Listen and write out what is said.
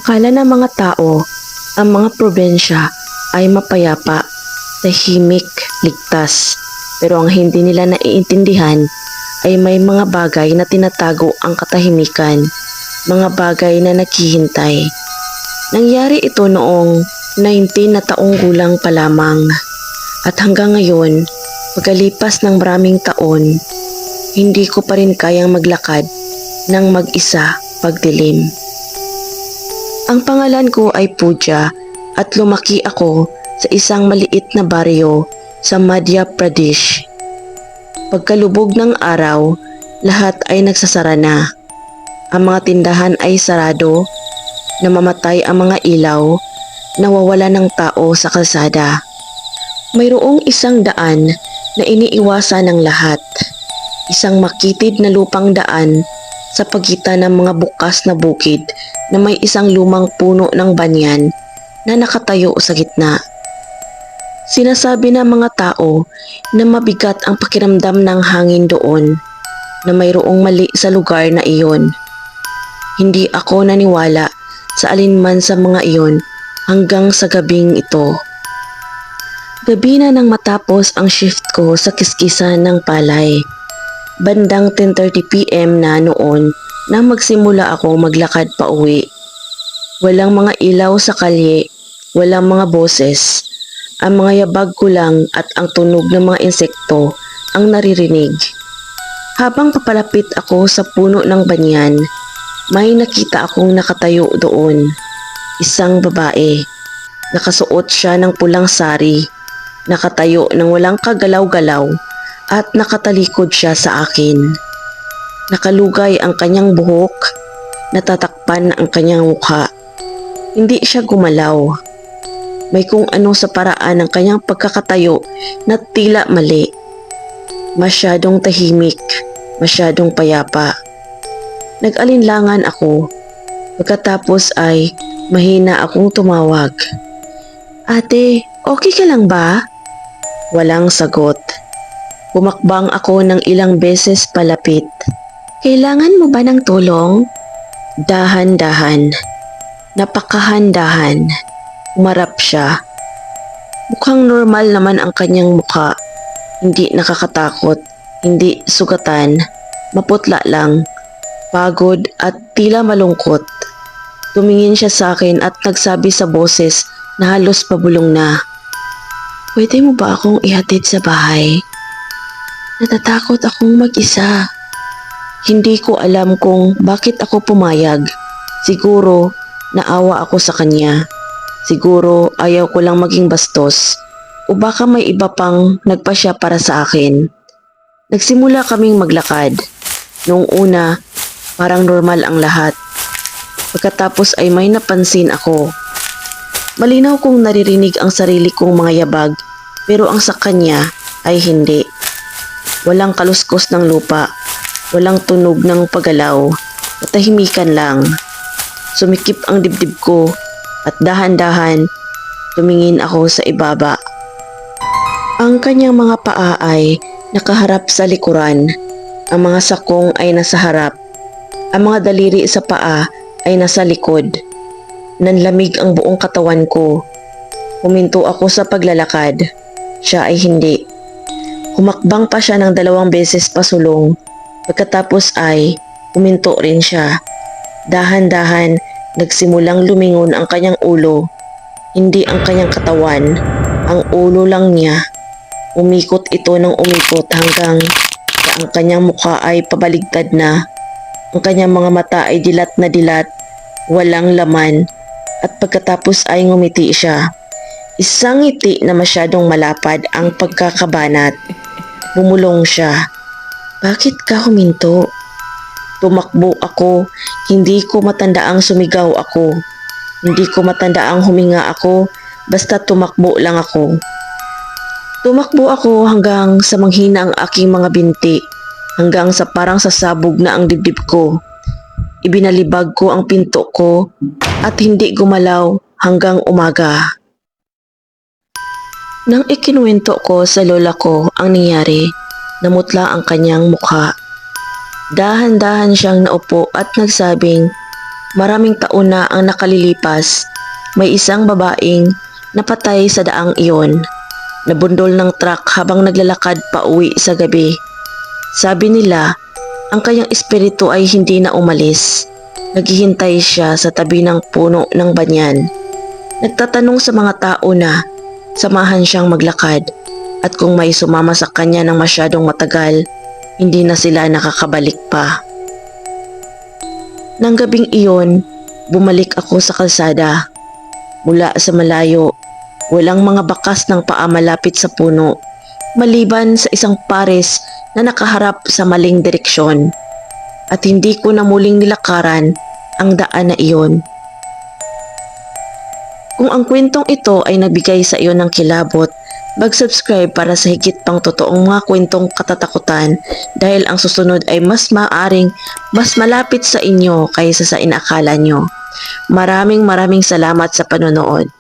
Akala ng mga tao, ang mga probensya ay mapayapa, tahimik, ligtas. Pero ang hindi nila naiintindihan ay may mga bagay na tinatago ang katahimikan, mga bagay na naghihintay. Nangyari ito noong 19 na taong gulang pa lamang. At hanggang ngayon, pagkalipas ng maraming taon, hindi ko pa rin kayang maglakad ng mag-isa pagdilim. Ang pangalan ko ay Pooja at lumaki ako sa isang maliit na baryo sa Madhya Pradesh. Pagkalubog ng araw, lahat ay nagsasara na. Ang mga tindahan ay sarado, namamatay ang mga ilaw, nawawala ng tao sa kalsada. Mayroong isang daan na iniiwasan ng lahat. Isang makitid na lupang daan sa pagitan ng mga bukas na bukid na may isang lumang puno ng banyan na nakatayo sa gitna. Sinasabi ng mga tao na mabigat ang pakiramdam ng hangin doon, na mayroong mali sa lugar na iyon. Hindi ako naniwala sa alinman sa mga iyon hanggang sa gabing ito. Gabi na nang matapos ang shift ko sa kiskisan ng palay. Bandang 10:30 PM na noon nang magsimula ako maglakad pa uwi. Walang mga ilaw sa kalye, walang mga boses. Ang mga yabag ko lang at ang tunog ng mga insekto ang naririnig. Habang papalapit ako sa puno ng banyan, may nakita akong nakatayo doon. Isang babae. Nakasuot siya ng pulang sari. Nakatayo ng walang kagalaw-galaw at nakatalikod siya sa akin. Nakalugay ang kanyang buhok, natatakpan ang kanyang mukha. Hindi siya gumalaw. May kung ano sa paraan ng kanyang pagkakatayo na tila mali. Masyadong tahimik, masyadong payapa. Nag-alinlangan ako. Pagkatapos ay mahina akong tumawag. "Ate, okay ka lang ba?" Walang sagot. Pumakbang ako ng ilang beses palapit. "Kailangan mo ba ng tulong?" Dahan-dahan. Napakahandahan. Umarap siya. Mukhang normal naman ang kanyang mukha. Hindi nakakatakot, hindi sugatan, maputla lang, pagod at tila malungkot. Tumingin siya sa akin at nagsabi sa boses na halos pabulong na, "Pwede mo ba akong ihatid sa bahay? Natatakot akong mag-isa." Hindi ko alam kung bakit ako pumayag. Siguro naawa ako sa kanya. Siguro ayaw ko lang maging bastos. O baka may iba pang nagpasya para sa akin. Nagsimula kaming maglakad. Noong una, parang normal ang lahat. Pagkatapos ay may napansin ako. Malinaw kong naririnig ang sarili kong mga yabag, pero ang sa kanya ay hindi. Walang kaluskos ng lupa, walang tunog ng paggalaw, matahimikan lang. Sumikip ang dibdib ko at dahan-dahan tumingin ako sa ibaba. Ang kanyang mga paa ay nakaharap sa likuran, ang mga sakong ay nasa harap, ang mga daliri sa paa ay nasa likod. Nanlamig ang buong katawan ko. Huminto ako sa paglalakad. Siya ay hindi. Humakbang pa siya ng 2 beses pasulong. Pagkatapos ay huminto rin siya. Dahan-dahan nagsimulang lumingon ang kanyang ulo. Hindi ang kanyang katawan. Ang ulo lang niya. Umikot ito ng umikot hanggang sa ang kanyang mukha ay pabaligtad na. Ang kanyang mga mata ay dilat na dilat, walang laman, at pagkatapos ay ngumiti siya. Isang ngiti na masyadong malapad ang pagkakabanat. Bumulong siya. "Bakit ka huminto?" Tumakbo ako. Hindi ko matandaang sumigaw ako. Hindi ko matandaang huminga ako. Basta tumakbo lang ako. Tumakbo ako hanggang sa manghina ang aking mga binti. Hanggang sa parang sasabog na ang dibdib ko. Ibinalibag ko ang pinto ko at hindi gumalaw hanggang umaga. Nang ikinuwento ko sa lola ko ang nangyari, namutla ang kanyang mukha. Dahan-dahan siyang naupo at nagsabing, Maraming taon na ang nakalilipas, may isang babaeng napatay sa daang iyon. Nabundol ng truck habang naglalakad pa uwi sa gabi. Sabi nila, ang kanyang espiritu ay hindi na umalis. Naghihintay siya sa tabi ng puno ng banyan. Nagtatanong sa mga tao na samahan siyang maglakad at kung may sumama sa kanya ng masyadong matagal, hindi na sila nakakabalik pa. Nang gabing iyon, bumalik ako sa kalsada. Mula sa malayo, walang mga bakas ng paa malapit sa puno, maliban sa isang pares na nakaharap sa maling direksyon. At hindi ko na muling nilakaran ang daan na iyon. Kung ang kwentong ito ay nagbigay sa iyo ng kilabot, mag-subscribe para sa higit pang totoong mga kwentong katatakutan dahil ang susunod ay mas maaring mas malapit sa inyo kaysa sa inakala nyo. Maraming salamat sa panonood.